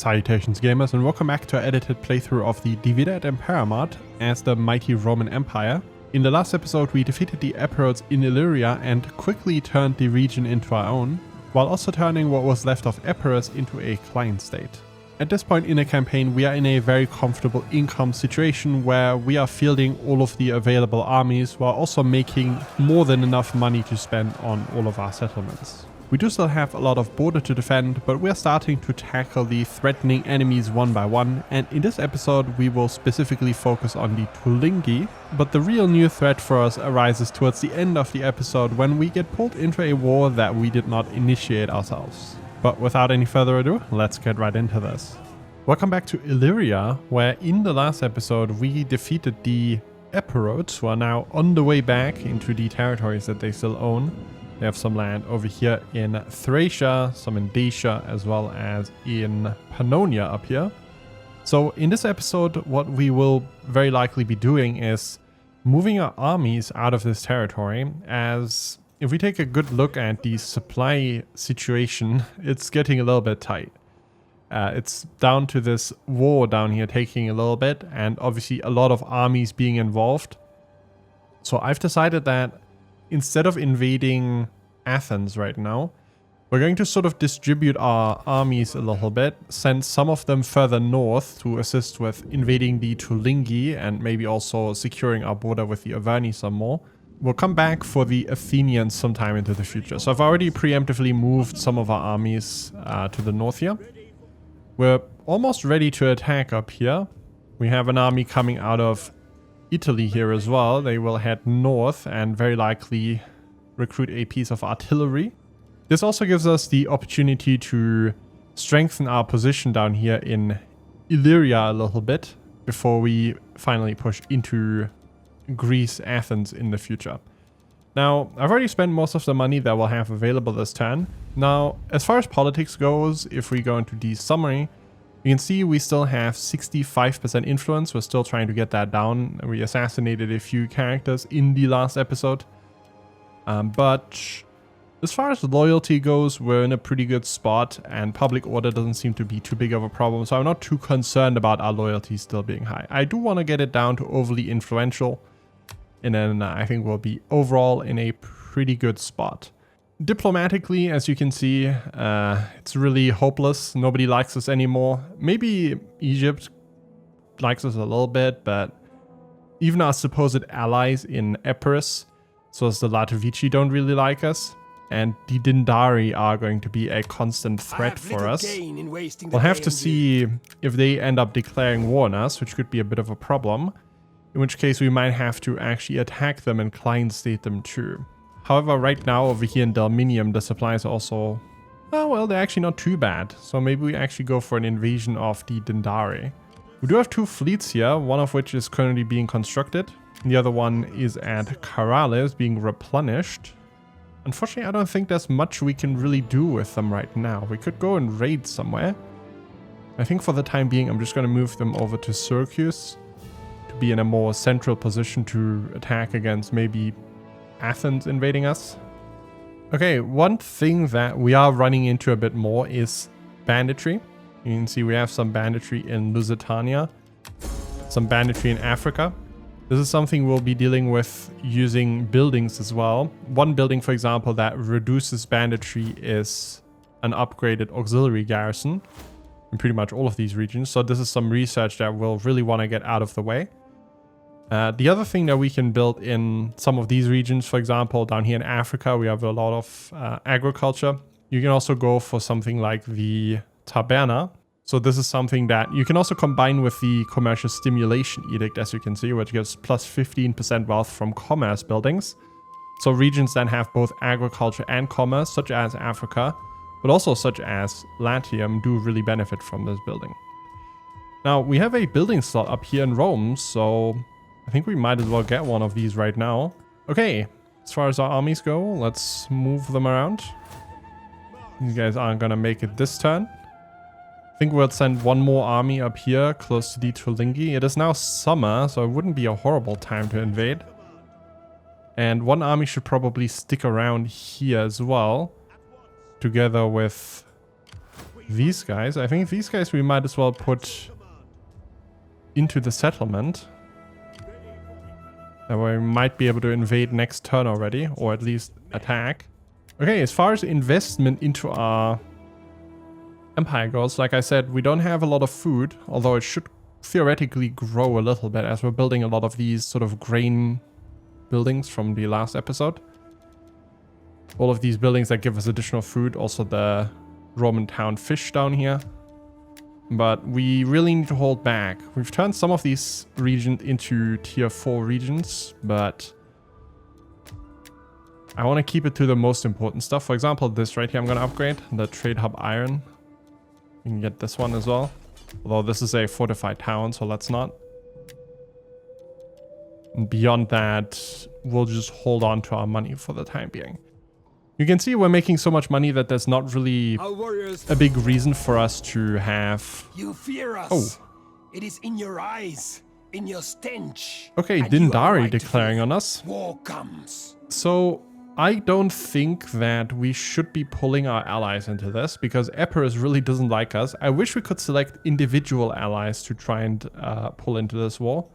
Salutations gamers, and welcome back to our edited playthrough of the divided Impera Mod as the mighty Roman Empire. In the last episode we defeated the Epirotes in Illyria and quickly turned the region into our own, while also turning what was left of Epirus into a client state. At this point in the campaign we are in a very comfortable income situation where we are fielding all of the available armies while also making more than enough money to spend on all of our settlements. We do still have a lot of border to defend, but we're starting to tackle the threatening enemies one by one, and in this episode we will specifically focus on the Tulingi, but the real new threat for us arises towards the end of the episode when we get pulled into a war that we did not initiate ourselves. But without any further ado, let's get right into this. Welcome back to Illyria, where in the last episode we defeated the Epirotes, who are now on the way back into the territories that they still own. They have some land over here in Thracia, some in Dacia, as well as in Pannonia up here. So in this episode, what we will very likely be doing is moving our armies out of this territory, as if we take a good look at the supply situation, it's getting a little bit tight. It's down to this war down here taking a little bit, and obviously a lot of armies being involved. So I've decided that instead of invading Athens right now, we're going to sort of distribute our armies a little bit, send some of them further north to assist with invading the Tulingi and maybe also securing our border with the Averni some more. We'll come back for the Athenians sometime into the future. So I've already preemptively moved some of our armies to the north here. We're almost ready to attack up here. We have an army coming out of Italy here as well. They will head north and very likely recruit a piece of artillery. This also gives us the opportunity to strengthen our position down here in Illyria a little bit before we finally push into Greece, Athens in the future. Now, I've already spent most of the money that we'll have available this turn. Now, as far as politics goes, if we go into the summary, you can see we still have 65% influence. We're still trying to get that down. We assassinated a few characters in the last episode. But as far as loyalty goes, we're in a pretty good spot, and public order doesn't seem to be too big of a problem. So I'm not too concerned about our loyalty still being high. I do want to get it down to overly influential. And then I think we'll be overall in a pretty good spot. Diplomatically, as you can see, it's really hopeless. Nobody likes us anymore. Maybe Egypt likes us a little bit, but even our supposed allies in Epirus, so as the Latovici, don't really like us. And the Dindari are going to be a constant threat for us. We'll have to see if they end up declaring war on us, which could be a bit of a problem. In which case we might have to actually attack them and client state them too. However, right now over here in Dalminium, the supplies are also, well, they're actually not too bad. So maybe we actually go for an invasion of the Dindari. We do have two fleets here, one of which is currently being constructed. The other one is at Carales being replenished. Unfortunately, I don't think there's much we can really do with them right now. We could go and raid somewhere. I think for the time being, I'm just going to move them over to Syracuse to be in a more central position to attack against maybe Athens invading us. Okay, one thing that we are running into a bit more is banditry. You can see we have some banditry in Lusitania, some banditry in Africa. This is something we'll be dealing with using buildings as well. One building, for example, that reduces banditry is an upgraded auxiliary garrison in pretty much all of these regions. So this is some research that we'll really want to get out of the way. The other thing that we can build in some of these regions, for example, down here in Africa, we have a lot of agriculture. You can also go for something like the Taberna. So this is something that you can also combine with the Commercial Stimulation Edict, as you can see, which gives plus 15% wealth from commerce buildings. So regions that have both agriculture and commerce, such as Africa, but also such as Latium, do really benefit from this building. Now, we have a building slot up here in Rome, so I think we might as well get one of these right now. Okay, as far as our armies go, let's move them around. These guys aren't gonna make it this turn. I think we'll send one more army up here close to the Tulingi. It is now summer, so it wouldn't be a horrible time to invade. And one army should probably stick around here as well, together with these guys. I think these guys we might as well put into the settlement. That way we might be able to invade next turn already, or at least attack. Okay, as far as investment into our empire goes, like I said, we don't have a lot of food, although it should theoretically grow a little bit as we're building a lot of these sort of grain buildings from the last episode. All of these buildings that give us additional food, also the Roman town fish down here. But we really need to hold back. We've turned some of these regions into tier 4 regions, but I want to keep it to the most important stuff. For example, this right here I'm going to upgrade, the trade hub iron. We can get this one as well. Although this is a fortified town, so let's not. And beyond that, we'll just hold on to our money for the time being. You can see we're making so much money that there's not really a big reason for us to have... You fear us. Oh. It is in your eyes, in your stench. Okay, And you are Dindari right to declaring fear. on us. War comes. So I don't think that we should be pulling our allies into this because Epirus really doesn't like us. I wish we could select individual allies to try and pull into this war.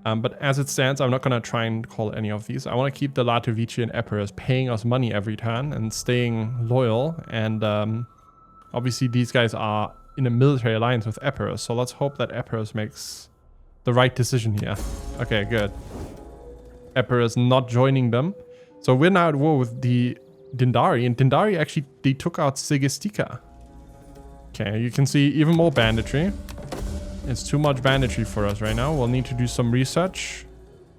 But as it stands, I'm not going to try and call any of these. I want to keep the Latovici and Epirus paying us money every turn and staying loyal. And obviously these guys are in a military alliance with Epirus. So let's hope that Epirus makes the right decision here. Okay, good. Epirus not joining them. So we're now at war with the Dindari. And Dindari actually, they took out Sigistica. Okay, you can see even more banditry. It's too much banditry for us right now. We'll need to do some research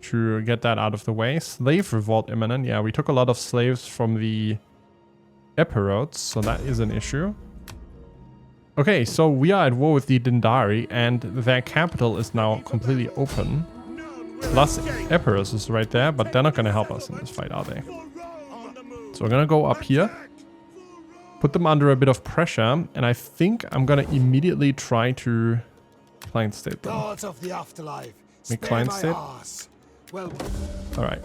to get that out of the way. Slave revolt imminent. Yeah, we took a lot of slaves from the Epirotes, so that is an issue. Okay, so we are at war with the Dindari, and their capital is now completely open. Plus, Epirus is right there, but they're not going to help us in this fight, are they? So we're going to go up here. Put them under a bit of pressure, and I think I'm going to immediately try to... client state them. Gods of the afterlife. Make spare client my state. ass. Well, Alright.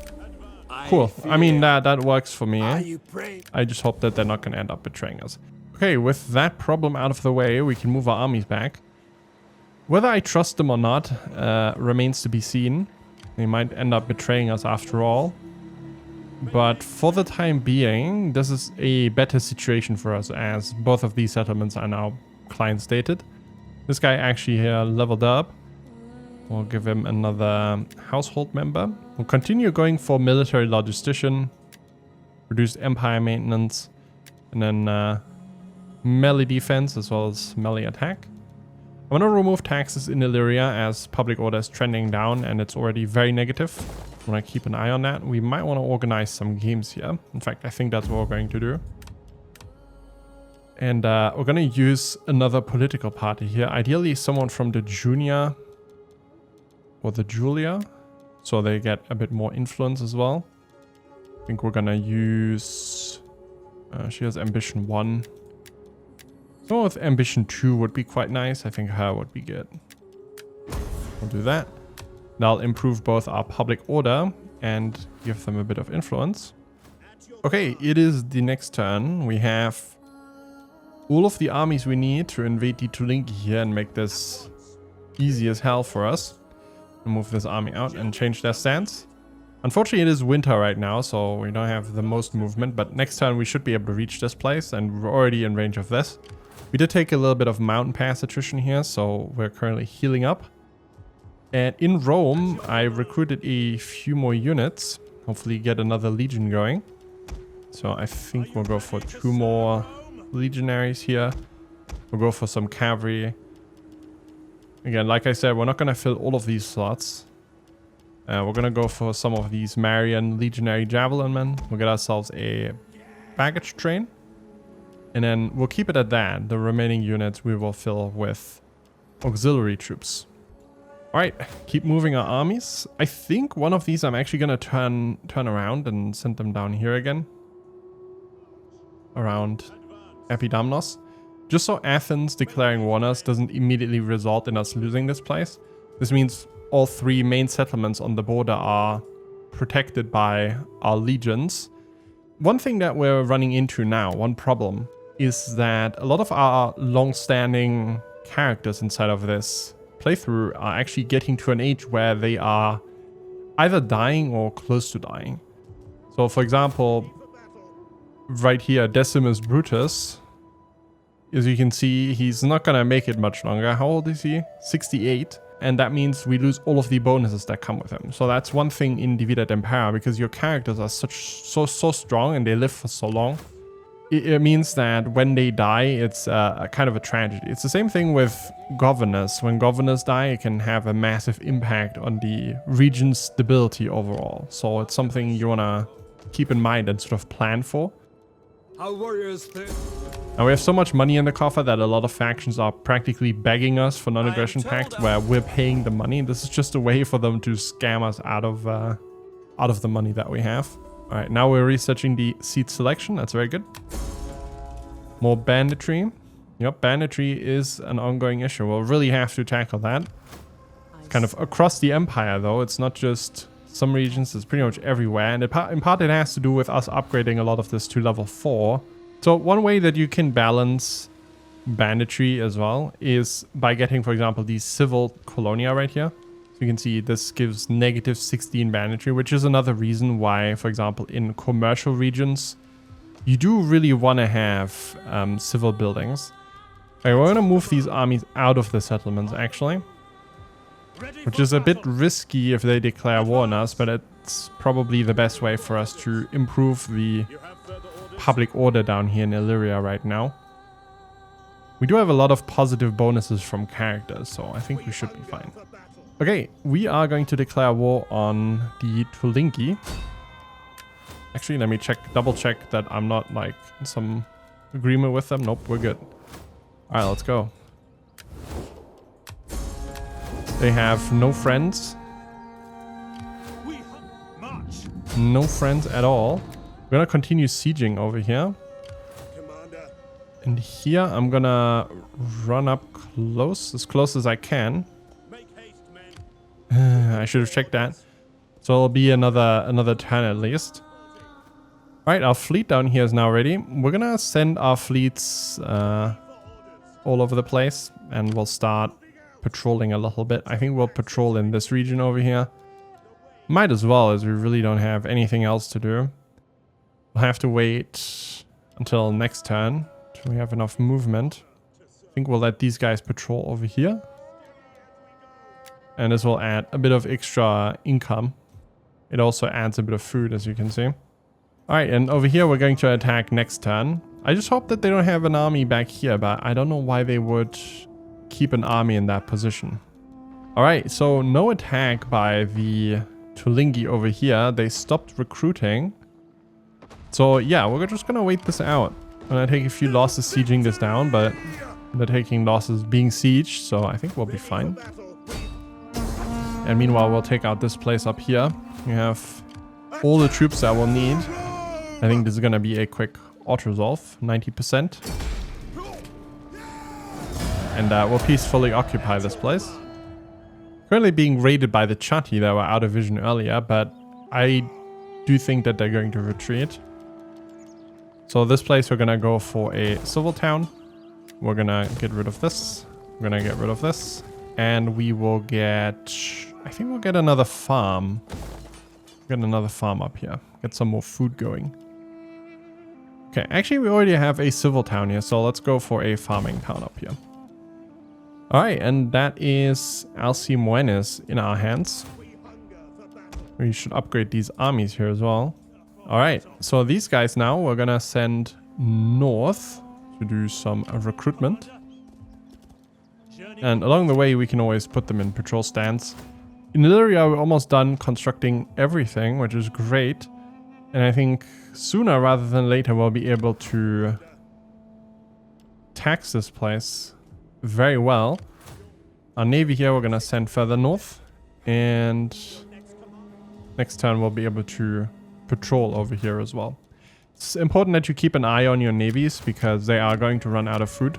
Cool. I mean, that works for me. are Eh? you brave? I just hope that they're not going to end up betraying us. Okay, with that problem out of the way, we can move our armies back. Whether I trust them or not remains to be seen. They might end up betraying us after all. But for the time being, this is a better situation for us as both of these settlements are now client stated. This guy actually here leveled up. We'll give him another household member. We'll continue going for military logistician, reduced empire maintenance, and then melee defense as well as melee attack. I'm going to remove taxes in Illyria as public order is trending down and it's already very negative. I want to keep an eye on that. We might want to organize some games here. In fact, I think that's what we're going to do. And we're going to use another political party here. Ideally, someone from the Junior or the Julia. So they get a bit more influence as well. I think we're going to use... she has ambition 1. Someone with ambition 2 would be quite nice. I think her would be good. We'll do that. That'll improve both our public order and give them a bit of influence. Okay, it is the next turn. We have all of the armies we need to invade the Tulinki here and make this easy as hell for us. We'll move this army out and change their stance. Unfortunately, it is winter right now, so we don't have the most movement, but next turn we should be able to reach this place, and we're already in range of this. We did take a little bit of mountain pass attrition here, so we're currently healing up. And in Rome, I recruited a few more units, hopefully get another legion going. So I think we'll go for 2 more legionaries here. We'll go for some cavalry. Again, like I said, we're not going to fill all of these slots. We're going to go for some of these Marian legionary javelin men. We'll get ourselves a baggage train. And then we'll keep it at that. The remaining units we will fill with auxiliary troops. Alright, keep moving our armies. I think one of these I'm actually going to turn around and send them down here again. Around Epidamnos. Just so Athens declaring war on us doesn't immediately result in us losing this place. This means all 3 main settlements on the border are protected by our legions. One thing that we're running into now, one problem, is that a lot of our long-standing characters inside of this playthrough are actually getting to an age where they are either dying or close to dying. So for example, right here, Decimus Brutus, as you can see, he's not gonna make it much longer. How old is he? 68. And that means we lose all of the bonuses that come with him. So that's one thing in Divida et Impera, because your characters are so strong and they live for so long. It means that when they die, it's a kind of a tragedy. It's the same thing with governors. When governors die, it can have a massive impact on the region's stability overall. So it's something you want to keep in mind and sort of plan for. Our warriors Now we have so much money in the coffer that a lot of factions are practically begging us for non-aggression pacts where we're paying the money. This is just a way for them to scam us out of the money that we have. All right, now we're researching the seat selection. That's very good. More banditry. Yep, banditry is an ongoing issue. We'll really have to tackle that. Kind of across the empire, though. It's not just some regions. It's pretty much everywhere. And in part, it has to do with us upgrading a lot of this to level 4. So one way that you can balance banditry as well is by getting, for example, these civil colonia right here. You can see this gives -16 banditry, which is another reason why, for example, in commercial regions, you do really want to have civil buildings. Okay, we're going to move these armies out of the settlements, actually. Which is a bit risky if they declare war on us, but it's probably the best way for us to improve the public order down here in Illyria right now. We do have a lot of positive bonuses from characters, so I think we should be fine. Okay, we are going to declare war on the Tulingi. Actually, let me double check that I'm not like in some agreement with them. Nope, we're good. All right, let's go. They have no friends. No friends at all. We're gonna continue sieging over here. And here I'm gonna run up as close as I can. I should have checked that. So it'll be another turn at least. Alright, our fleet down here is now ready. We're gonna send our fleets all over the place, and we'll start patrolling a little bit. I think we'll patrol in this region over here. Might as well, as we really don't have anything else to do. We'll have to wait until next turn till we have enough movement. I think we'll let these guys patrol over here. And this will add a bit of extra income. It also adds a bit of food, as you can see. Alright, and over here we're going to attack next turn. I just hope that they don't have an army back here, but I don't know why they would keep an army in that position. Alright, so no attack by the Tulingi over here. They stopped recruiting. So yeah, we're just gonna wait this out. I'm gonna take a few losses sieging this down, but they're taking losses being sieged, so I think we'll be fine. And meanwhile, we'll take out this place up here. We have all the troops that we'll need. I think this is gonna be a quick auto-resolve, 90%. And we'll peacefully occupy this place. Currently being raided by the Chatti that were out of vision earlier, but I do think that they're going to retreat. So this place we're gonna go for a civil town. We're gonna get rid of this. We're gonna get rid of this. And we will get... I think we'll get another farm. Get another farm up here. Get some more food going. Okay, actually we already have a civil town here, so let's go for a farming town up here. Alright, and that is Alcimoenis in our hands. We should upgrade these armies here as well. Alright, so these guys now we're gonna send north to do some recruitment. And along the way we can always put them in patrol stands. In Illyria we're almost done constructing everything, which is great. And I think sooner rather than later we'll be able to tax this place very well. Our navy here we're gonna send further north. And next turn we'll be able to patrol over here as well. It's important that you keep an eye on your navies because they are going to run out of food.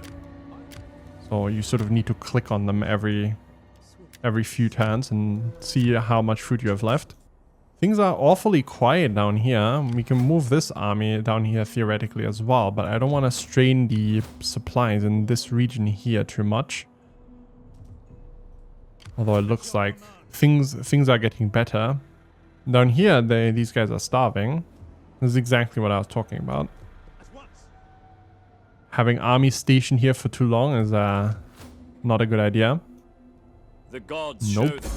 So you sort of need to click on them every few turns and see how much food you have left. Things are awfully quiet down here. We can move this army down here theoretically as well, but I don't want to strain the supplies in this region here too much. Although it looks like things are getting better. Down here, these guys are starving. This is exactly what I was talking about. Having armies stationed here for too long is not a good idea. The gods nope. show them.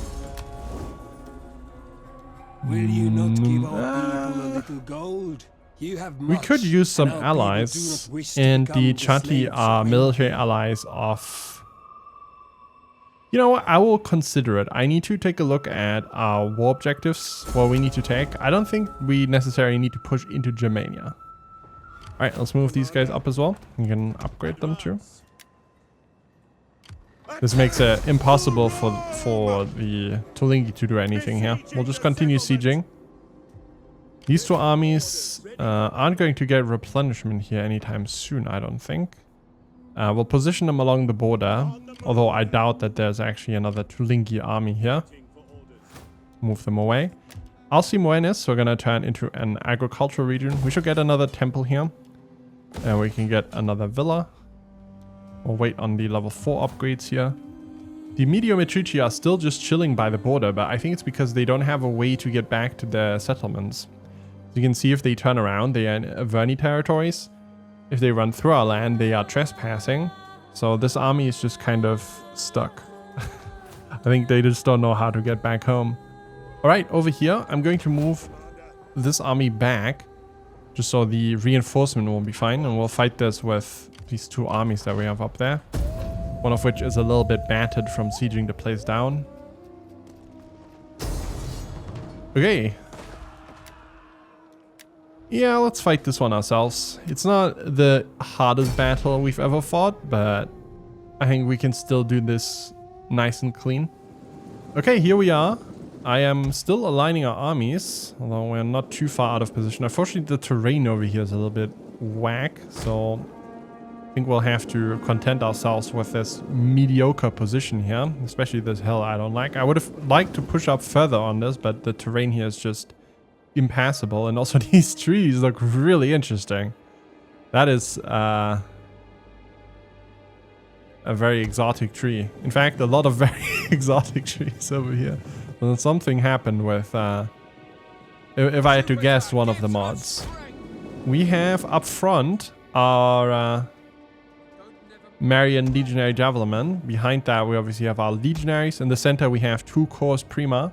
Will you not give our people a little gold? You have much, we could use some and our allies, people do not wish to and become the the Chatti slaves are of military anyone. allies of... You know what, I will consider it. I need to take a look at our war objectives, what we need to take. I don't think we necessarily need to push into Germania. Alright, let's move these guys up as well. We can upgrade them too. This makes it impossible for the Tulingi to do anything here. We'll just continue sieging. These two armies aren't going to get replenishment here anytime soon, I don't think. We'll position them along the border, although I doubt that there's actually another Tulingi army here. Move them away. Alcimoenis, we're going to turn into an agricultural region. We should get another temple here. And we can get another villa. We'll wait on the level 4 upgrades here. The Mediometrici are still just chilling by the border, but I think it's because they don't have a way to get back to their settlements. You can see if they turn around, they are in Averni territories. If they run through our land, they are trespassing. So this army is just kind of stuck. I think they just don't know how to get back home. Alright, over here, I'm going to move this army back, just so the reinforcement will be fine, and we'll fight this with these two armies that we have up there. One of which is a little bit battered from sieging the place down. Okay. Yeah, let's fight this one ourselves. It's not the hardest battle we've ever fought, but I think we can still do this nice and clean. Okay, here we are. I am still aligning our armies, although we're not too far out of position. Unfortunately, the terrain over here is a little bit whack, so I think we'll have to content ourselves with this mediocre position here, especially this hill I don't like. I would have liked to push up further on this, but the terrain here is just impassable, and also these trees look really interesting. That is a very exotic tree. In fact, a lot of very exotic trees over here. And something happened with, if I had to guess, one of the mods. We have up front our Marian Legionary Javelin. Behind that we obviously have our Legionaries. In the center we have 2 Corps Prima.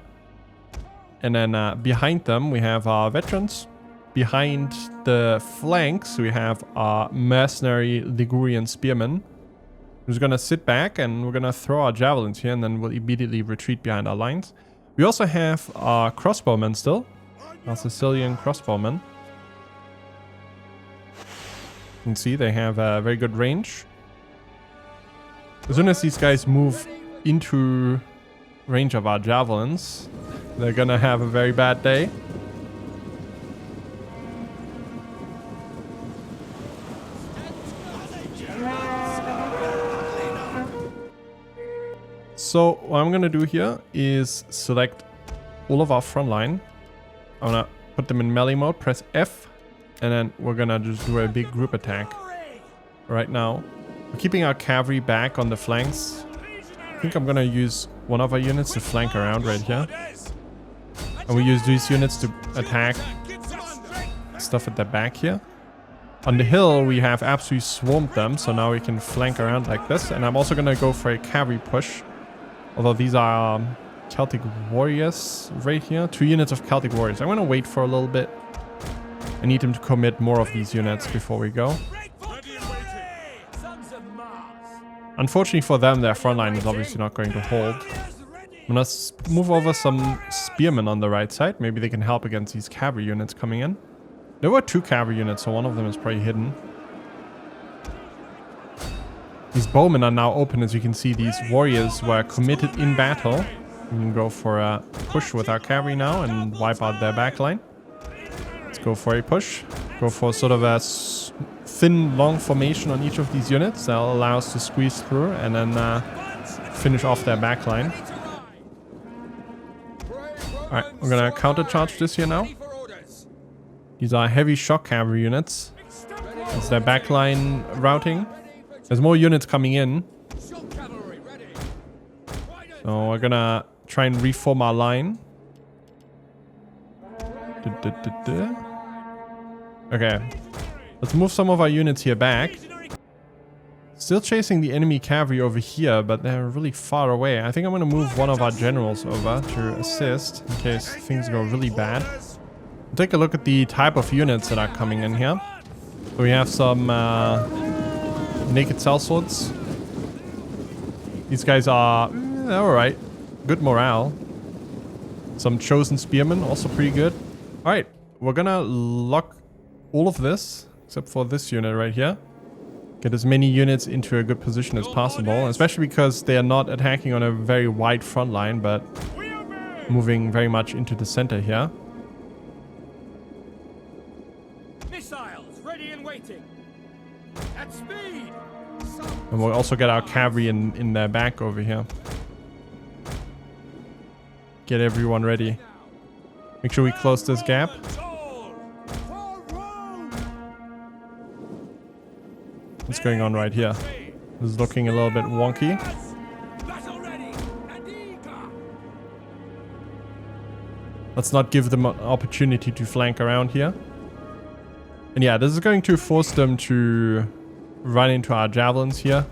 And then behind them we have our Veterans. Behind the flanks we have our Mercenary Ligurian Spearmen. We're just gonna sit back and we're gonna throw our Javelins here, and then we'll immediately retreat behind our lines. We also have our Crossbowmen still. Our Sicilian Crossbowmen. You can see they have a very good range. As soon as these guys move into range of our javelins, they're gonna have a very bad day. So what I'm gonna do here is select all of our front line. I'm gonna put them in melee mode, press F, and then we're gonna just do a big group attack right now. We're keeping our cavalry back on the flanks. I think I'm gonna use one of our units to flank around right here. And we use these units to attack stuff at the back here. On the hill, we have absolutely swarmed them, so now we can flank around like this. And I'm also gonna go for a cavalry push. Although these are Celtic warriors right here. 2 units of Celtic warriors. I'm gonna wait for a little bit. I need them to commit more of these units before we go. Unfortunately for them, their front line is obviously not going to hold. I'm gonna move over some spearmen on the right side. Maybe they can help against these cavalry units coming in. There were 2 cavalry units, so one of them is probably hidden. These bowmen are now open. As you can see, these warriors were committed in battle. We can go for a push with our cavalry now and wipe out their backline. Let's go for a push. Go for sort of a thin, long formation on each of these units. That'll allow us to squeeze through and then finish off their backline. Alright, we're gonna countercharge this here now. These are heavy shock cavalry units. It's their backline routing. There's more units coming in. So we're gonna try and reform our line. Okay. Let's move some of our units here back. Still chasing the enemy cavalry over here, but they're really far away. I think I'm gonna move one of our generals over to assist in case things go really bad. We'll take a look at the type of units that are coming in here. So we have some naked sellswords. These guys are alright. Good morale. Some chosen spearmen, also pretty good. Alright, we're gonna lock all of this, except for this unit right here. Get as many units into a good position as possible, especially because they are not attacking on a very wide front line, but moving very much into the center here. Missiles ready and waiting. At speed. And we'll also get our cavalry in their back over here. Get everyone ready. Make sure we close this gap. What's going on right here? This is looking a little bit wonky. Let's not give them an opportunity to flank around here. And yeah, this is going to force them to run into our javelins here.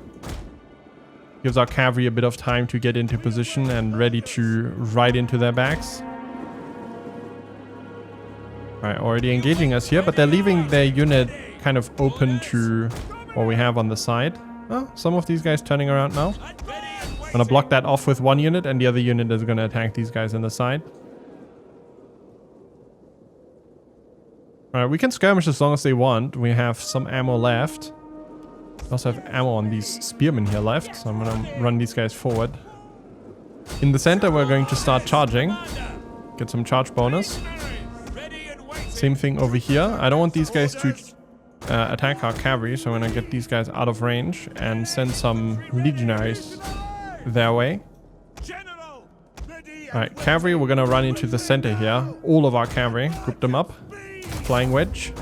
Gives our cavalry a bit of time to get into position and ready to ride into their backs. Alright, already engaging us here, but they're leaving their unit kind of open to what we have on the side. Oh, some of these guys turning around now. I'm gonna block that off with one unit, and the other unit is gonna attack these guys on the side. Alright, we can skirmish as long as they want. We have some ammo left. We also have ammo on these spearmen here left, so I'm gonna run these guys forward. In the center, we're going to start charging. Get some charge bonus. Same thing over here. I don't want these guys to attack our cavalry, so I'm gonna get these guys out of range and send some legionaries their way. Alright, cavalry, we're gonna run into the center here. All of our cavalry, group them up. Flying wedge.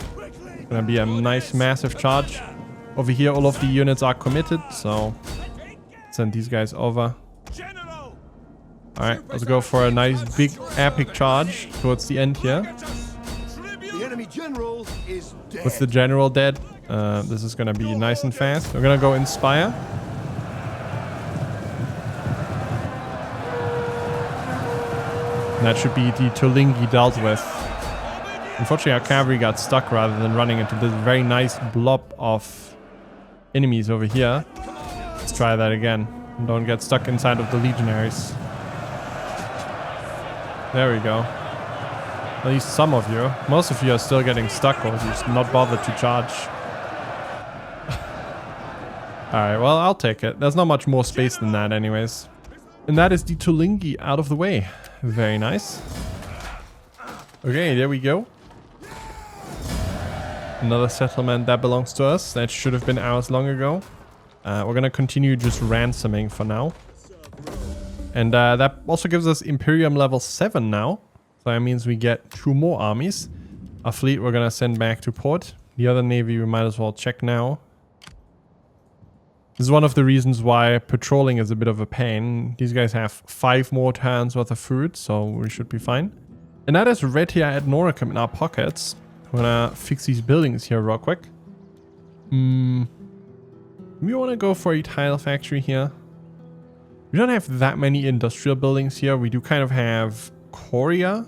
Gonna be a nice massive charge. Over here, all of the units are committed, so send these guys over. Alright, let's go for a nice big epic charge towards the end here. The enemy general is dead. With the general dead, this is gonna be nice and fast. We're gonna go inspire. And that should be the Tulingi dealt with. Unfortunately, our cavalry got stuck rather than running into this very nice blob of enemies over here. Let's try that again. And don't get stuck inside of the legionaries. There we go. At least some of you. Most of you are still getting stuck or just not bothered to charge. Alright, well, I'll take it. There's not much more space than that anyways. And that is the Tulingi out of the way. Very nice. Okay, there we go. Another settlement that belongs to us. That should have been ours long ago. We're gonna continue just ransoming for now. And that also gives us Imperium level 7 now. So that means we get 2 more armies. Our fleet we're gonna send back to port. The other navy we might as well check now. This is one of the reasons why patrolling is a bit of a pain. These guys have 5 more turns worth of food, so we should be fine. And that is Retia ad Noricum in our pockets. I'm gonna fix these buildings here real quick. We want to go for a tile factory here. We don't have that many industrial buildings here. We do kind of have Korea.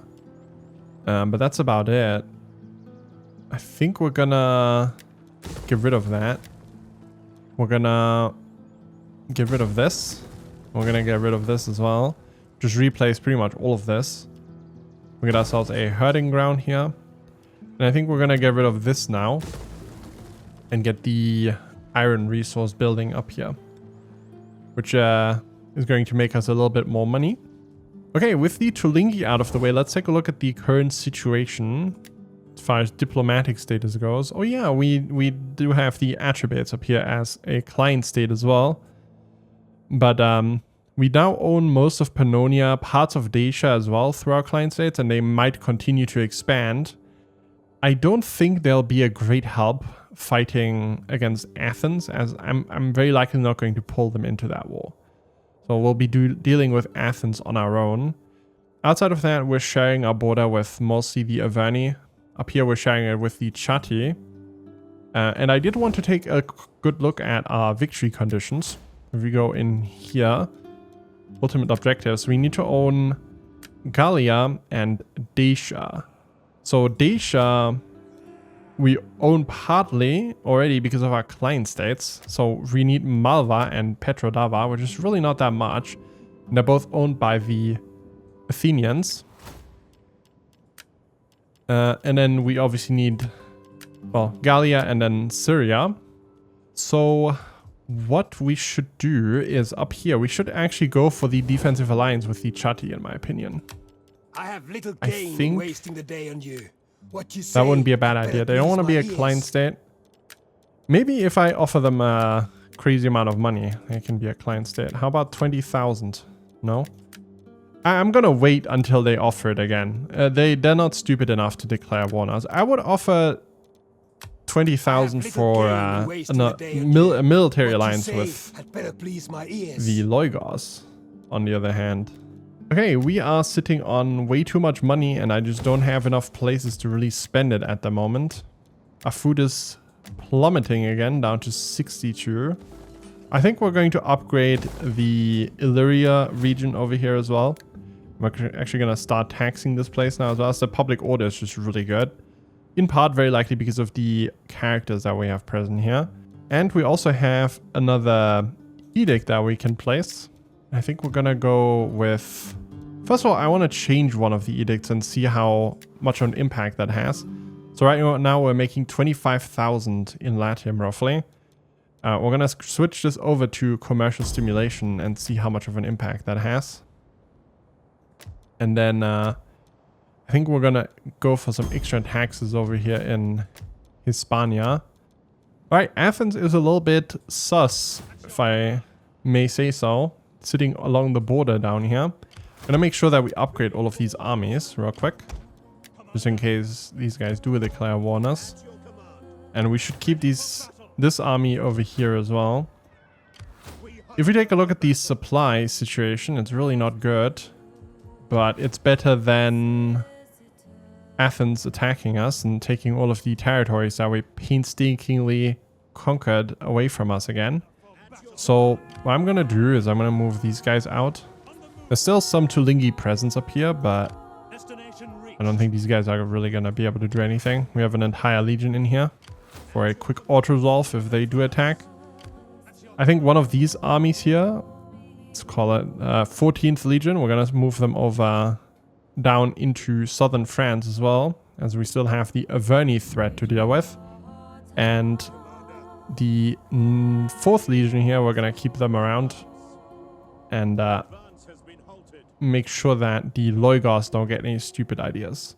But that's about it. I think we're gonna get rid of that. We're gonna get rid of this. We're gonna get rid of this as well. Just replace pretty much all of this. We get ourselves a herding ground here. And I think we're gonna get rid of this now. And get the iron resource building up here. Which is going to make us a little bit more money. Okay, with the Tulingi out of the way, let's take a look at the current situation. As far as diplomatic status goes. Oh yeah, we do have the attributes up here as a client state as well. But We now own most of Pannonia, parts of Dacia as well through our client states, and they might continue to expand. I don't think they'll be a great help fighting against Athens, as I'm very likely not going to pull them into that war. So we'll be dealing with Athens on our own. Outside of that, we're sharing our border with mostly the Averni. Up here, we're sharing it with the Chatti. And I did want to take a good look at our victory conditions. If we go in here, ultimate objectives, we need to own Gallia and Dacia. So Dacia, we own partly already because of our client states. So we need Malva and Petrodava, which is really not that much. And they're both owned by the Athenians. And then we obviously need, well, Gallia and then Syria. So what we should do is up here, we should actually go for the defensive alliance with the Chatti, in my opinion. I have little gain in wasting the day on you. What you say, that wouldn't be a bad idea. They don't want to be a client state. Maybe if I offer them a crazy amount of money, they can be a client state. How about 20,000? No? I'm gonna wait until they offer it again. They're not stupid enough to declare war on us. I would offer 20,000 for a military alliance with the Loigos, on the other hand. Okay, we are sitting on way too much money and I just don't have enough places to really spend it at the moment. Our food is plummeting again down to 62. I think we're going to upgrade the Illyria region over here as well. We're actually going to start taxing this place now as well. So the public order is just really good. In part, very likely because of the characters that we have present here. And we also have another edict that we can place. I think we're going to go with... First of all, I want to change one of the edicts and see how much of an impact that has. So right now we're making 25,000 in Latium roughly. We're going to switch this over to commercial stimulation and see how much of an impact that has. And then I think we're going to go for some extra taxes over here in Hispania. Alright, Athens is a little bit sus, if I may say so, sitting along the border down here. I'm going to make sure that we upgrade all of these armies real quick, just in case these guys do declare war on us. And we should keep this army over here as well. If we take a look at the supply situation, it's really not good. But it's better than Athens attacking us and taking all of the territories that we painstakingly conquered away from us again. So what I'm going to do is I'm going to move these guys out. There's still some Tulingi presence up here, but I don't think these guys are really going to be able to do anything. We have an entire legion in here for a quick auto-resolve if they do attack. I think one of these armies here, let's call it 14th Legion, we're going to move them over down into southern France as well, as we still have the Averni threat to deal with. And the 4th Legion here, we're going to keep them around and make sure that the Loigos don't get any stupid ideas.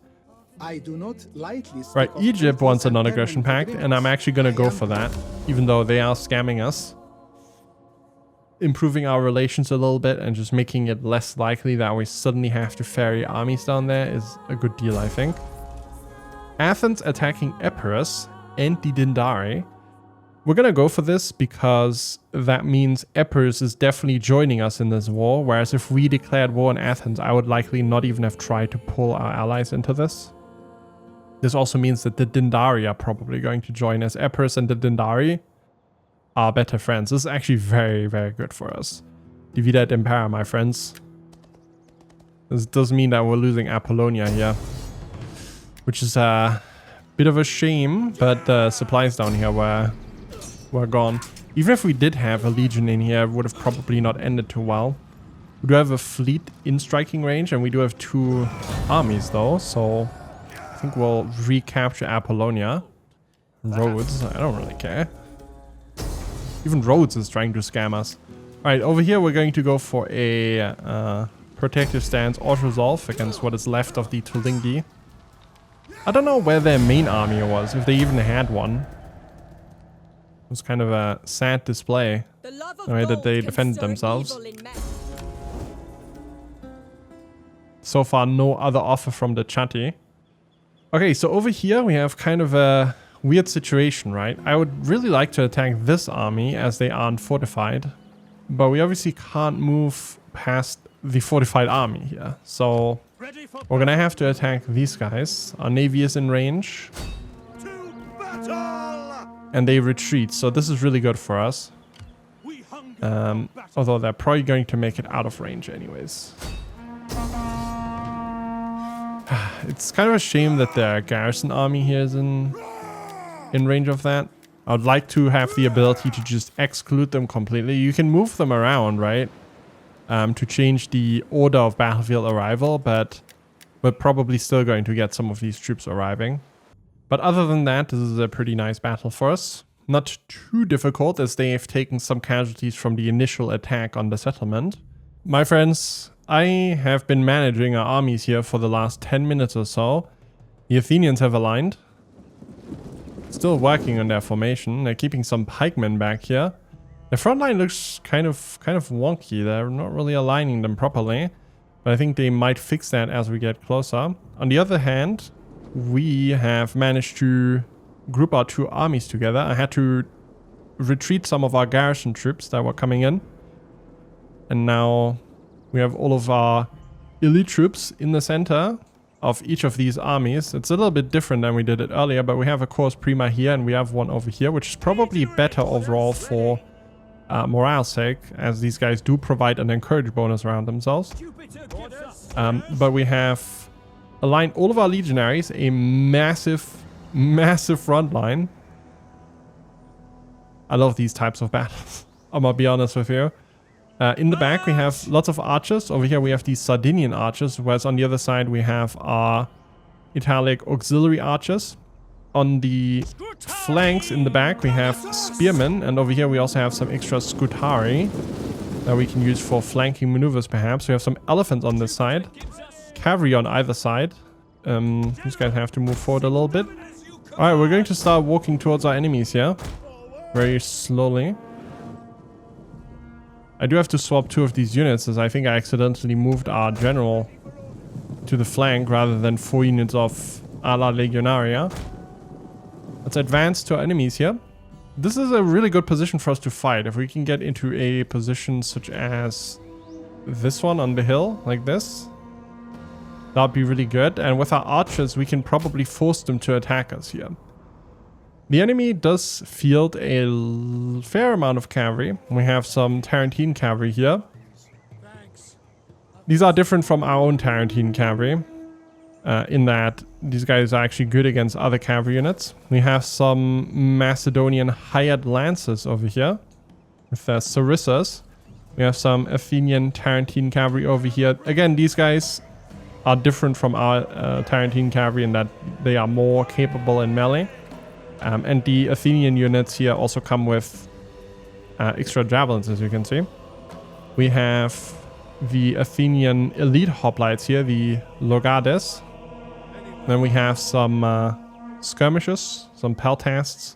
I do not lightly right, Egypt wants a non-aggression pact, and I'm actually going to go for that, even though they are scamming us. Improving our relations a little bit and just making it less likely that we suddenly have to ferry armies down there is a good deal, I think. Athens attacking Epirus and the Dindari. We're gonna go for this because that means Epirus is definitely joining us in this war, whereas if we declared war on Athens, I would likely not even have tried to pull our allies into this. This also means that the Dindari are probably going to join us. Epirus and the Dindari are better friends. This is actually very, very good for us. Divide et Impera, my friends. This does mean that we're losing Apollonia here, which is a bit of a shame, but the supplies down here were gone. Even if we did have a legion in here, it would have probably not ended too well. We do have a fleet in striking range, and we do have 2 armies though, so I think we'll recapture Apollonia. Rhodes, I don't really care. Even Rhodes is trying to scam us. Alright, over here we're going to go for a protective stance, auto-resolve against what is left of the Tulingi. I don't know where their main army was, if they even had one. It was kind of a sad display, the way that they defended themselves. So far, no other offer from the chatty. Okay, so over here we have kind of a weird situation, right? I would really like to attack this army as they aren't fortified. But we obviously can't move past the fortified army here. So we're gonna have to attack these guys. Our navy is in range. And they retreat, so this is really good for us. Although they're probably going to make it out of range anyways. It's kind of a shame that the garrison army here is in range of that. I would like to have the ability to just exclude them completely. You can move them around, right? To change the order of battlefield arrival, but we're probably still going to get some of these troops arriving. But other than that, this is a pretty nice battle for us. Not too difficult, as they have taken some casualties from the initial attack on the settlement. My friends, I have been managing our armies here for the last 10 minutes or so. The Athenians have aligned. Still working on their formation. They're keeping some pikemen back here. The front line looks kind of wonky. They're not really aligning them properly. But I think they might fix that as we get closer. On the other hand, we have managed to group our two armies together. I had to retreat some of our garrison troops that were coming in. And now we have all of our elite troops in the center of each of these armies. It's a little bit different than we did it earlier, but we have a Corps Prima here and we have one over here, which is probably better overall for morale's sake, as these guys do provide an encourage bonus around themselves. But we have aligned all of our legionaries, a massive front line. I love these types of battles. I'm gonna be honest with you. In the back we have lots of archers. Over here we have these Sardinian archers, whereas on the other side we have our Italic auxiliary archers. On the flanks in the back we have spearmen, and over here we also have some extra scutari that we can use for flanking maneuvers perhaps. We have some elephants on this side, cavalry on either side. These guys have to move forward a little bit. Alright, we're going to start walking towards our enemies here. Very slowly. I do have to swap two of these units, as I think I accidentally moved our general to the flank rather than 4 units of Ala Legionaria. Let's advance to our enemies here. This is a really good position for us to fight. If we can get into a position such as this one on the hill, like this, that would be really good. And with our archers, we can probably force them to attack us here. The enemy does field a fair amount of cavalry. We have some Tarentine cavalry here. These are different from our own Tarentine cavalry, in that these guys are actually good against other cavalry units. We have some Macedonian hired lancers over here with their sarissas. We have some Athenian Tarentine cavalry over here. Again, these guys are different from our Tarentine cavalry in that they are more capable in melee. And the Athenian units here also come with extra javelins, as you can see. We have the Athenian elite hoplites here, the Logades. Then we have some skirmishers, some peltasts.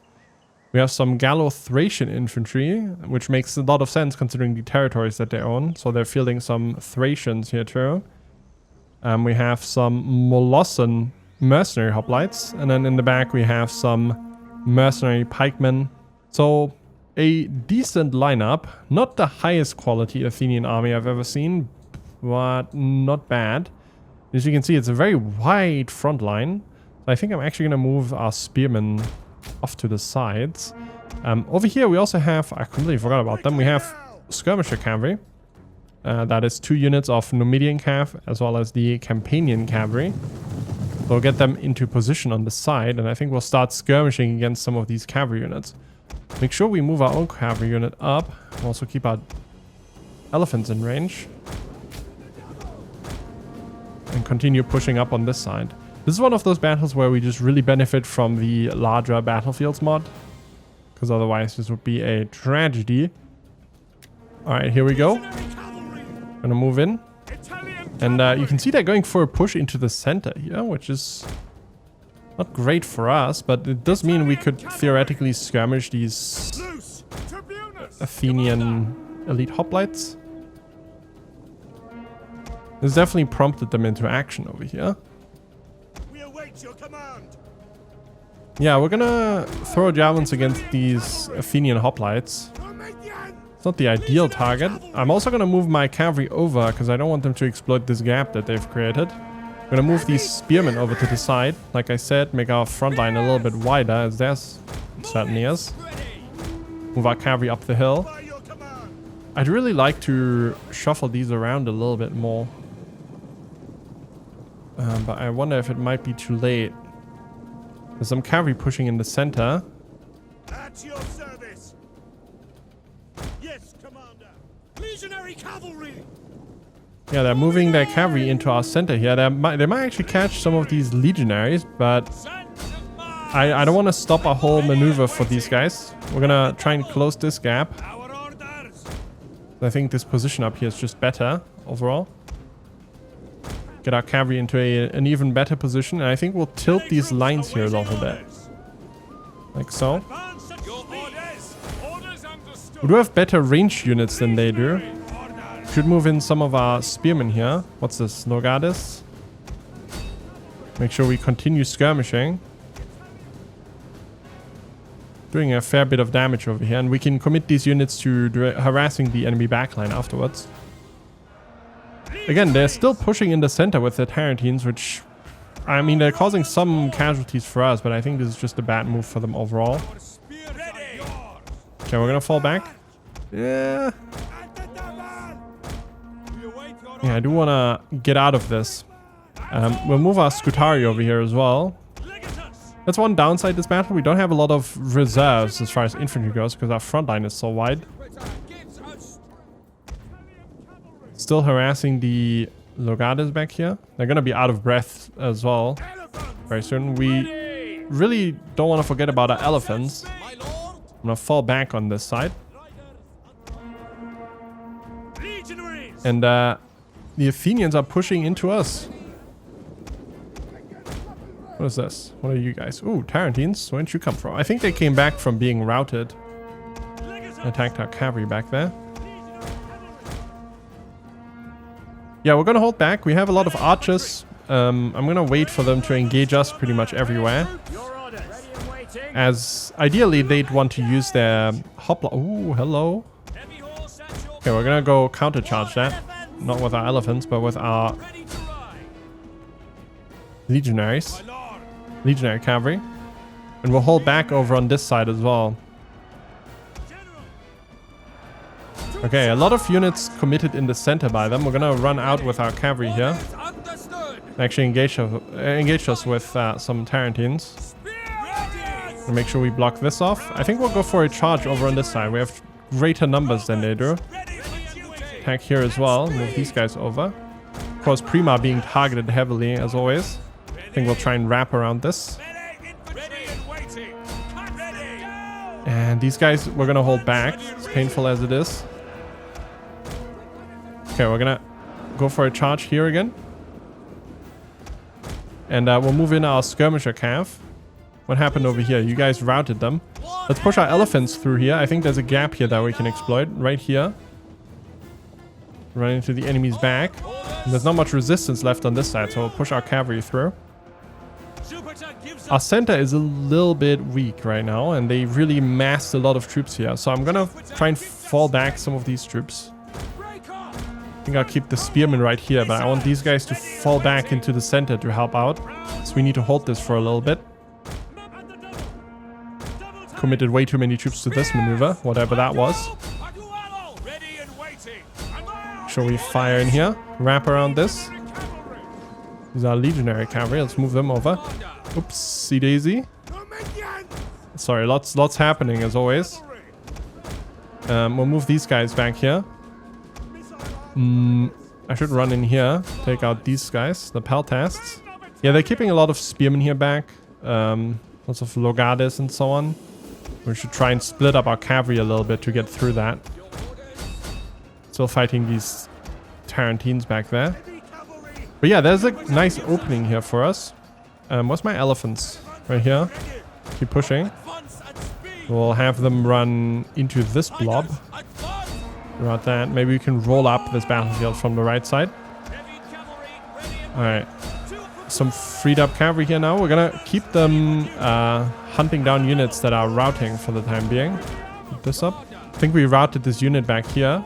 We have some Gallo-Thracian infantry, which makes a lot of sense considering the territories that they own. So they're fielding some Thracians here too. We have some Molossan mercenary hoplites. And then in the back we have some mercenary pikemen. So a decent lineup. Not the highest quality Athenian army I've ever seen, but not bad. As you can see, it's a very wide front line. So I think I'm actually going to move our spearmen off to the sides. Over here we also have, I completely forgot about them, we have skirmisher cavalry. That is 2 units of Numidian cav, as well as the Campanian cavalry. We'll get them into position on the side, and I think we'll start skirmishing against some of these cavalry units. Make sure we move our own cavalry unit up. We'll also keep our elephants in range. And continue pushing up on this side. This is one of those battles where we just really benefit from the larger battlefields mod, because otherwise this would be a tragedy. Alright, here we go. Gonna move in. And you can see they're going for a push into the center here, which is not great for us, but it does mean we could theoretically skirmish these Athenian elite hoplites. This definitely prompted them into action over here. We await your command. Yeah, we're gonna throw javelins against these Athenian hoplites. It's not the ideal target. I'm also gonna move my cavalry over because I don't want them to exploit this gap that they've created. I'm gonna move these spearmen over to the side. Like I said, make our front line a little bit wider, as theirs certainly is. Move our cavalry up the hill. I'd really like to shuffle these around a little bit more. But I wonder if it might be too late. There's some cavalry pushing in the center. At your service. Yes, Commander. Legionary cavalry. Yeah, they're moving their cavalry into our center here. They might actually catch some of these legionaries, but I don't want to stop our whole maneuver for these guys. We're gonna try and close this gap. I think this position up here is just better overall. Get our cavalry into an even better position, and I think we'll tilt these lines here a little bit. Like so. We do have better range units than they do. Should move in some of our spearmen here. What's this? Nogades? Make sure we continue skirmishing. Doing a fair bit of damage over here, and we can commit these units to harassing the enemy backline afterwards. Again, they're still pushing in the center with the Tarentines, which, I mean, they're causing some casualties for us, but I think this is just a bad move for them overall. Okay, we're gonna fall back. Yeah. Yeah, I do want to get out of this. We'll move our Scutari over here as well. That's one downside this battle. We don't have a lot of reserves as far as infantry goes because our front line is so wide. Still harassing the Logades back here. They're going to be out of breath as well very soon. We really don't want to forget about our elephants. I'm going to fall back on this side. And the Athenians are pushing into us. What is this? What are you guys? Ooh, Tarentines. Where did you come from? I think they came back from being routed. Attacked our cavalry back there. Yeah, we're gonna hold back. We have a lot of archers. I'm gonna wait for them to engage us pretty much everywhere. As ideally, they'd want to use their hopla. Ooh, hello. Okay, we're gonna go countercharge that. Not with our elephants, but with our legionaries. Legionary cavalry. And we'll hold back over on this side as well. Okay, a lot of units committed in the center by them. We're gonna run out with our cavalry here. Actually engage us with some Tarentines. And make sure we block this off. I think we'll go for a charge over on this side. We have greater numbers than they do. Attack here as well. Move these guys over. Of course, Prima being targeted heavily as always. I think we'll try and wrap around this. And these guys, we're gonna hold back, as painful as it is. Okay, we're gonna go for a charge here again. And we'll move in our skirmisher cav. What happened over here? You guys routed them. Let's push our elephants through here. I think there's a gap here that we can exploit. Right here. Run into the enemy's back. And there's not much resistance left on this side, so we'll push our cavalry through. Our center is a little bit weak right now, and they really massed a lot of troops here. So I'm gonna try and fall back some of these troops. I think I'll keep the spearmen right here, but I want these guys to fall back into the center to help out. So we need to hold this for a little bit. Committed way too many troops to this maneuver, whatever that was. Make sure we fire in here. Wrap around this. These are legionary cavalry. Let's move them over. Oopsie daisy. Sorry, lots happening as always. We'll move these guys back here. I should run in here. Take out these guys, the peltasts. Yeah, they're keeping a lot of spearmen here back. Lots of Logades and so on. We should try and split up our cavalry a little bit to get through that. Still fighting these Tarentines back there. But yeah, there's a nice opening here for us. What's my elephants? Right here. Keep pushing. We'll have them run into this blob. About that. Maybe we can roll up this battlefield from the right side. Alright. Some freed up cavalry here now. We're gonna keep them hunting down units that are routing for the time being. Keep this up. I think we routed this unit back here.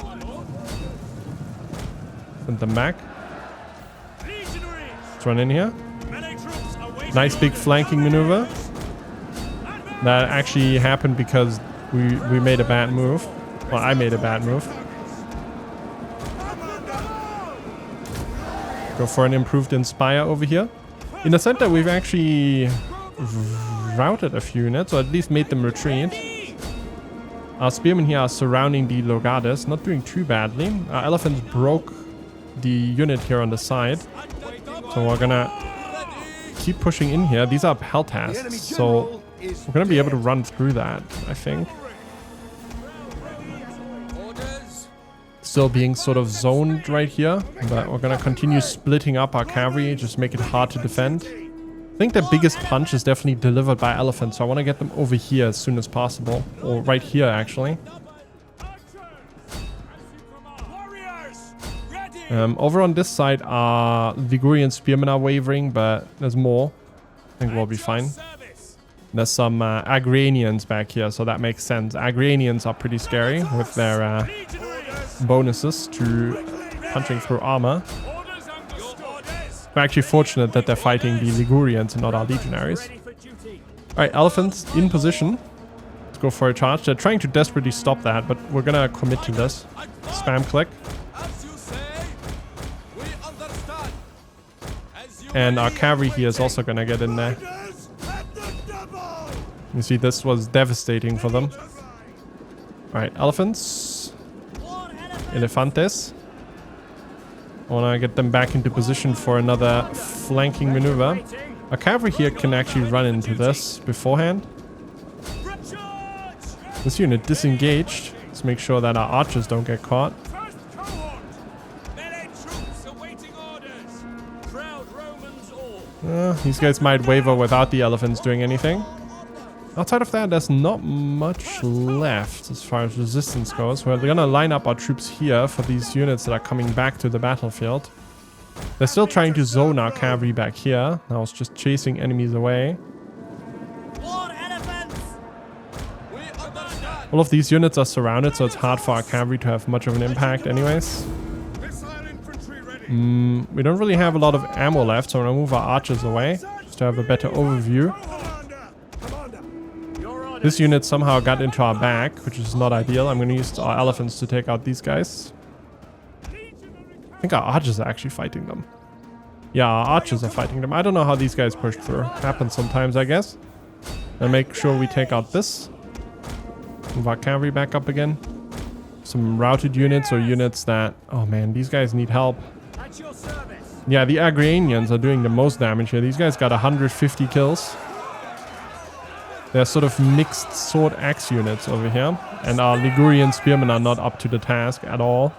Send them back. Let's run in here. Nice big flanking maneuver. That actually happened because we made a bad move. Well, I made a bad move. Go for an improved Inspire over here. In the center, we've actually routed a few units, or at least made them retreat. Our spearmen here are surrounding the Logades, not doing too badly. Our elephants broke the unit here on the side. So we're gonna keep pushing in here. These are peltasts, so we're gonna be able to run through that, I think. Still being sort of zoned right here, but we're gonna continue splitting up our cavalry, just make it hard to defend. I think the biggest punch is definitely delivered by elephants, so I want to get them over here as soon as possible, or right here actually. Over on this side, our Ligurian spearmen are wavering, but there's more. I think we'll be fine. There's some Agranians back here, so that makes sense. Agranians are pretty scary with their bonuses to punching through armor. We're actually fortunate that they're fighting the Ligurians and not our legionaries. Alright, elephants in position. Let's go for a charge. They're trying to desperately stop that, but we're gonna commit to this. Spam click. And our cavalry here is also gonna get in there. You see, this was devastating for them. Alright, elephants. Elefantes. I want to get them back into position for another flanking maneuver. Our cavalry here can actually run into this beforehand. This unit disengaged. Let's make sure that our archers don't get caught. These guys might waver without the elephants doing anything. Outside of that, there's not much left as far as resistance goes. We're gonna line up our troops here for these units that are coming back to the battlefield. They're still trying to zone our cavalry back here. Now it's just chasing enemies away. All of these units are surrounded, so it's hard for our cavalry to have much of an impact anyways. We don't really have a lot of ammo left, so I'm gonna move our archers away just to have a better overview. This unit somehow got into our back, which is not ideal. I'm going to use our elephants to take out these guys. I think our archers are actually fighting them. Yeah, our archers are fighting them. I don't know how these guys pushed through. Happens sometimes, I guess. And make sure we take out this. Move our cavalry back up again. Some routed units or units that... Oh man, these guys need help. Yeah, the Agranians are doing the most damage here. These guys got 150 kills. They're sort of mixed sword axe units over here. And our Ligurian spearmen are not up to the task at all.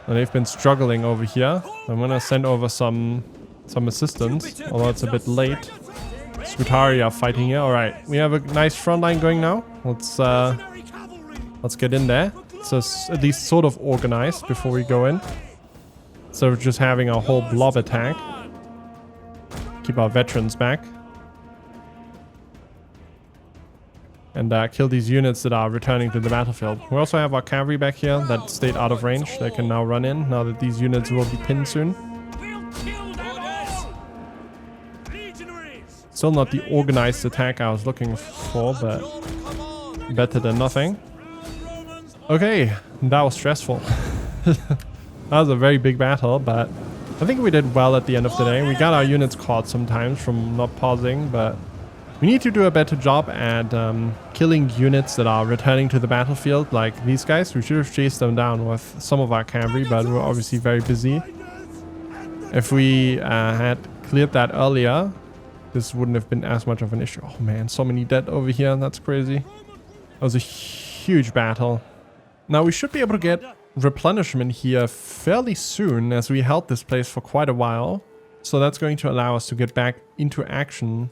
And they've been struggling over here. I'm gonna send over some assistance, although it's a bit late. Restauratio are fighting here. Alright, we have a nice front line going now. Let's get in there. So it's at least sort of organized before we go in. So we're just having a whole blob attack. Keep our veterans back. And kill these units that are returning to the battlefield. We also have our cavalry back here that stayed out of range. They can now run in, now that these units will be pinned soon. Still not the organized attack I was looking for, but better than nothing. Okay, that was stressful. That was a very big battle, but I think we did well at the end of the day. We got our units caught sometimes from not pausing, but we need to do a better job at killing units that are returning to the battlefield, like these guys. We should have chased them down with some of our cavalry, but we're obviously very busy. If we had cleared that earlier, this wouldn't have been as much of an issue. Oh man, so many dead over here. That's crazy. That was a huge battle. Now we should be able to get replenishment here fairly soon, as we held this place for quite a while. So that's going to allow us to get back into action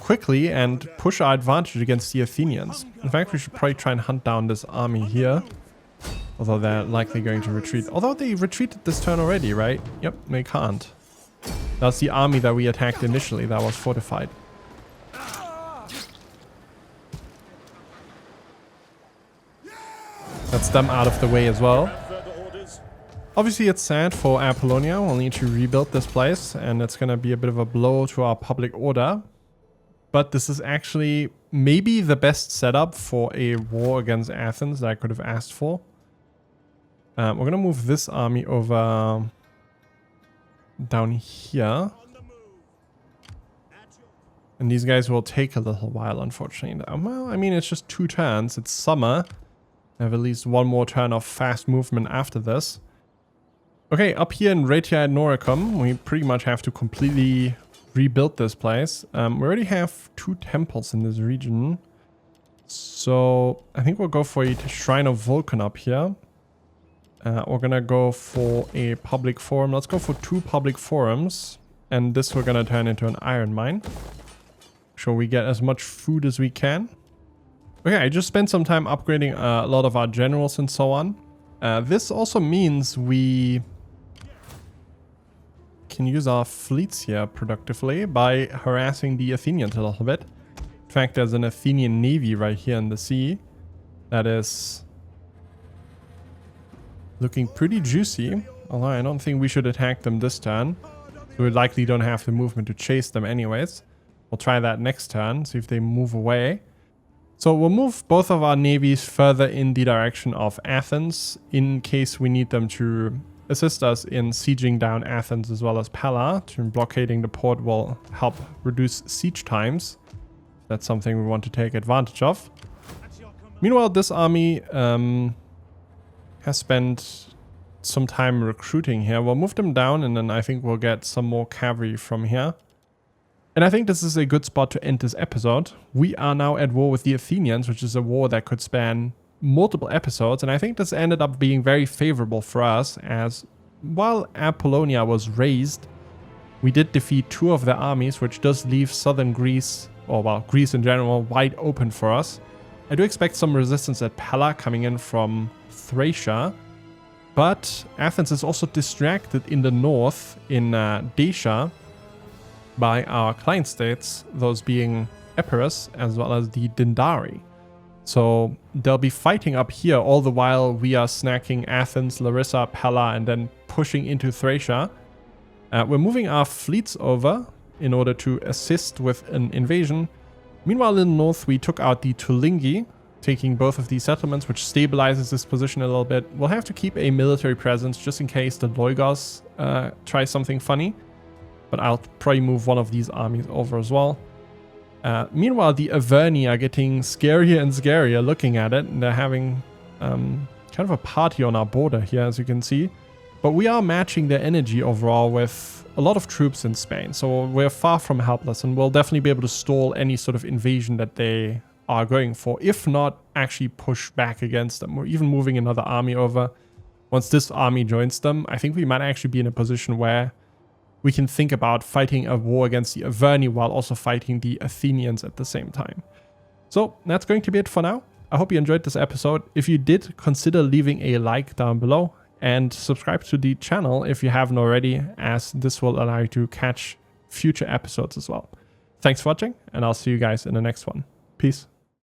quickly and push our advantage against the Athenians. In fact, we should probably try and hunt down this army here. Although they're likely going to retreat. Although they retreated this turn already, right? Yep, they can't. That's the army that we attacked initially that was fortified. That's them out of the way as well. Obviously, it's sad for Apollonia. We'll need to rebuild this place, and it's going to be a bit of a blow to our public order. But this is actually maybe the best setup for a war against Athens that I could have asked for. We're going to move this army over down here. And these guys will take a little while, unfortunately. Well, I mean, it's just 2 turns. It's summer. I have at least 1 more turn of fast movement after this. Okay, up here in Raetia and Noricum, we pretty much have to completely rebuild this place. We already have 2 temples in this region. So I think we'll go for a Shrine of Vulcan up here. We're gonna go for a public forum. Let's go for 2 public forums. And this we're gonna turn into an iron mine. Sure we get as much food as we can. Okay, I just spent some time upgrading a lot of our generals and so on. This also means we can use our fleets here productively by harassing the Athenians a little bit. In fact, there's an Athenian navy right here in the sea that is looking pretty juicy. Although I don't think we should attack them this turn. So we likely don't have the movement to chase them anyways. We'll try that next turn, see if they move away. So we'll move both of our navies further in the direction of Athens in case we need them to assist us in sieging down Athens as well as Pella. Blockading the port will help reduce siege times. That's something we want to take advantage of. Meanwhile, this army has spent some time recruiting here. We'll move them down and then I think we'll get some more cavalry from here. And I think this is a good spot to end this episode. We are now at war with the Athenians, which is a war that could span multiple episodes. And I think this ended up being very favorable for us, as while Apollonia was raised, we did defeat 2 of their armies, which does leave southern Greece, or well, Greece in general, wide open for us. I do expect some resistance at Pella coming in from Thracia. But Athens is also distracted in the north, in Dacia, by our client states, those being Epirus as well as the Dindari. So they'll be fighting up here all the while we are snacking Athens, Larissa, Pella, and then pushing into Thracia. We're moving our fleets over in order to assist with an invasion. Meanwhile, in the north, we took out the Tulingi, taking both of these settlements, which stabilizes this position a little bit. We'll have to keep a military presence just in case the Loigos try something funny. But I'll probably move one of these armies over as well. Meanwhile, the Averni are getting scarier and scarier looking at it. And they're having kind of a party on our border here, as you can see. But we are matching their energy overall with a lot of troops in Spain. So we're far from helpless. And we'll definitely be able to stall any sort of invasion that they are going for. If not, actually push back against them. We're even moving another army over. Once this army joins them, I think we might actually be in a position where we can think about fighting a war against the Averni while also fighting the Athenians at the same time. So that's going to be it for now. I hope you enjoyed this episode. If you did, consider leaving a like down below and subscribe to the channel if you haven't already, as this will allow you to catch future episodes as well. Thanks for watching, and I'll see you guys in the next one. Peace.